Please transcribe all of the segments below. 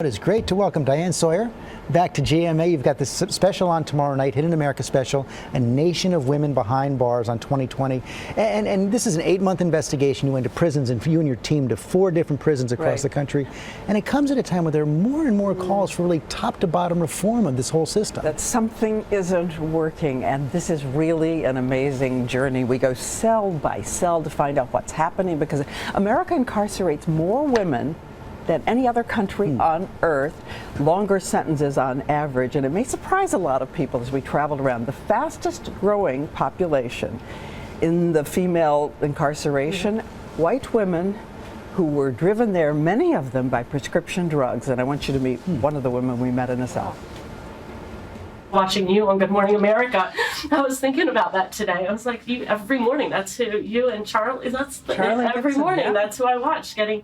It is great to welcome Diane Sawyer back to GMA. You've got this special on tomorrow night, Hidden America special, A Nation of Women Behind Bars on 2020. And this is an 8-month investigation. You went to prisons, and you and your team to 4 different prisons across the country. And it comes at a time where there are more and more calls for really top-to-bottom reform of this whole system. That something isn't working, and this is really an amazing journey. We go cell by cell to find out what's happening, because America incarcerates more women than any other country on earth, longer sentences on average, and it may surprise a lot of people as we traveled around. The fastest growing population in the female incarceration, white women who were driven there, many of them by prescription drugs, and I want you to meet one of the women we met in a cell. Watching you on Good Morning America, I was thinking about that today. I was like, every morning, that's who you and Charlie, every morning, that's who I watched, getting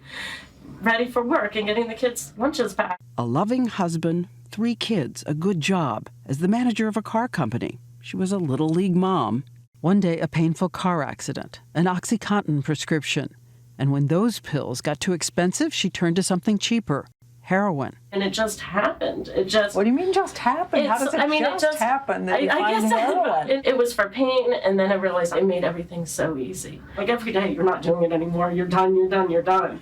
ready for work and getting the kids' lunches back. A loving husband, 3 kids, a good job. As the manager of a car company, she was a little league mom. One day, a painful car accident, an OxyContin prescription. And when those pills got too expensive, she turned to something cheaper, heroin. And it just happened. What do you mean just happened? How does it just happen that you find heroin? It was for pain, and then I realized I made everything so easy. Like every day, you're not doing it anymore. You're done, you're done, you're done.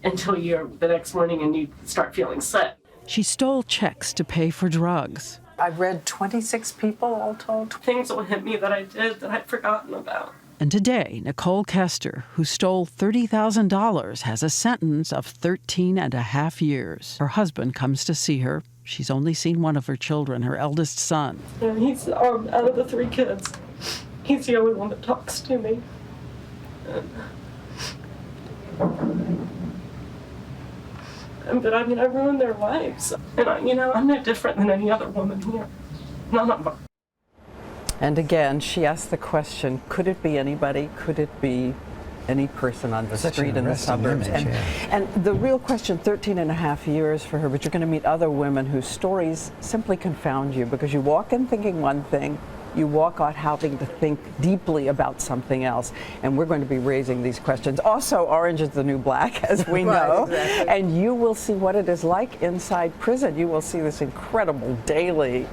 Until you're the next morning and you start feeling sick. She stole checks to pay for drugs. I read 26 people all told. Things will hit me that I did that I'd forgotten about. And today, Nicole Kester, who stole $30,000, has a sentence of 13.5 years. Her husband comes to see her. She's only seen one of her children, her eldest son. And he's, out of the 3 kids, he's the only one that talks to me. But I mean, I ruined their lives. And I'm no different than any other woman here. None of them. And again, she asked the question, could it be anybody? Could it be any person on the street in the suburbs? And the real question, 13.5 years for her, but you're going to meet other women whose stories simply confound you, because you walk in thinking one thing, you walk out having to think deeply about something else. And we're going to be raising these questions. Also, orange is the new black, as we know. Exactly. And you will see what it is like inside prison. You will see this incredible daily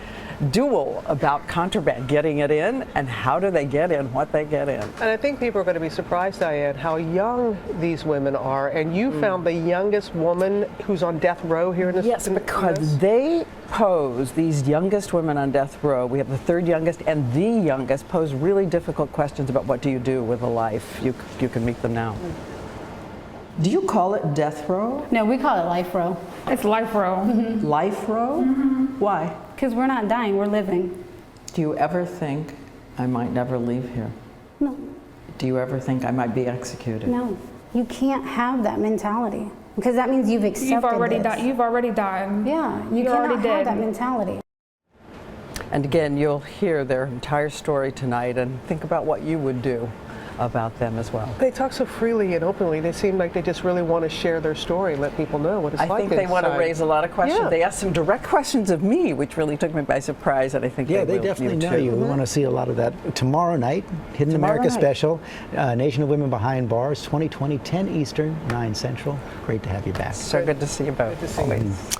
duel about contraband, getting it in, and how do they get in what they get in. And I think people are going to be surprised, Diane, how young these women are. And you found the youngest woman who's on death row here in this. Yes, because they pose, these youngest women on death row, we have the 3rd youngest and the youngest, pose really difficult questions about what do you do with a life. You can meet them now. Do you call it death row? No, we call it life row. It's life row. Mm-hmm. Life row? Mm-hmm. Why? Because we're not dying, we're living. Do you ever think I might never leave here? No. Do you ever think I might be executed? No. You can't have that mentality, because that means you've accepted You've already this. died. You've already died. Yeah, you You're cannot already have dead. that mentality. And again, you'll hear their entire story tonight and think about what you would do about them as well. They talk so freely and openly. They seem like they just really want to share their story and let people know what it's like. I think they want to raise a lot of questions. Yeah. They asked some direct questions of me, which really took me by surprise, and I think Yeah, they will definitely know too. you. We want to see a lot of that tomorrow night. Hidden America special, Nation of Women Behind Bars, 2020, 10 Eastern, 9 Central. Great to have you back. So good to see you both. Good to see you.